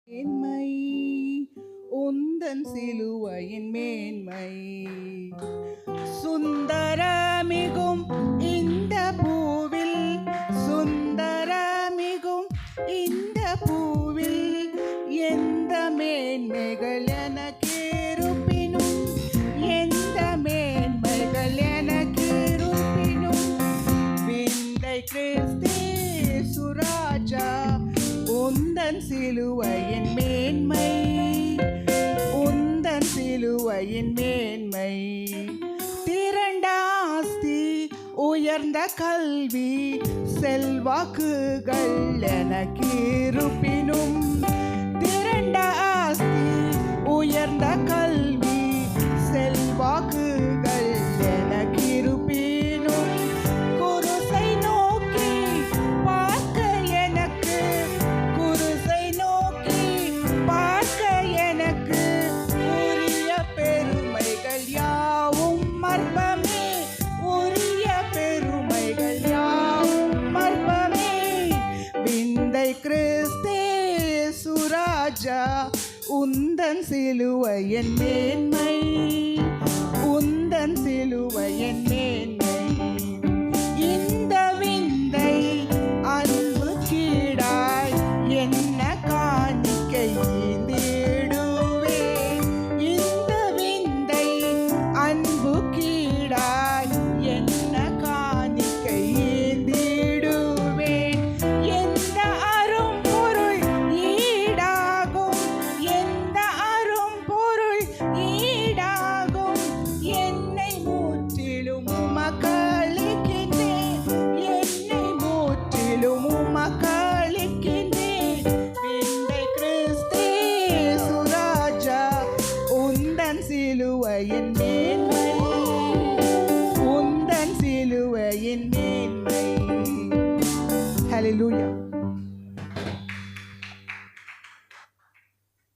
மேன்மை உந்தன் சிலுவையின் மேன்மை சுந்தரமிகும் இந்த பூவில் சுந்தரமிகும் இந்த பூவில் எந்த மேன்மைகள் எனக்கிருப்பினும் எந்த மேன்மைகள் எனக்கிருப்பினும் விந்தை கிறிஸ்தேசு ராஜா உந்தன் சிலுவையின் மேன்மை உந்தன் சிலுவையின் மேன்மை திரண்ட ஆஸ்தி உயர்ந்த கல்வி செல்வாக்குகள் எனக்கிருப்பினும் திரண்ட ஆஸ்தி உயர்ந்த கல்வி செல்வாக்குகள் எனக்கிருப்பினும் குருசை நோக்கி பார்க்க எனக்கு குருசை நோக்கி பார்க்க எனக்கு உரிய பெருமைகள் யாவும் மர்மமே உரிய பெருமைகள் யாவும் மர்மமே விந்தை கிறிஸ்தேசு ராஜா உந்தன் சிலுவையின் மேன்மை உந்தன் சிலுவையின் மேன்மை இந்த விந்தை அன்பு கீடாய் என்ன காணிக்கை ஈந்திடுவே இந்த விந்தை அன்பு கீடாய் என்ன காணிக்கை ஈந்திடுவே எந்த அரும் பொருள் ஈடாகும் எந்த அரும் பொருள் ஈடாகும் என்னை முற்றிலும் உமக்களிக்கின்றேன் என்னை முற்றிலும் உமக்களிக்கின்றேன் விந்தை கிறிஸ்தேசு ராஜா உந்தன் சிலுவையின் மேன்மை உந்தன் சிலுவையின் மேன்மை. Hallelujah.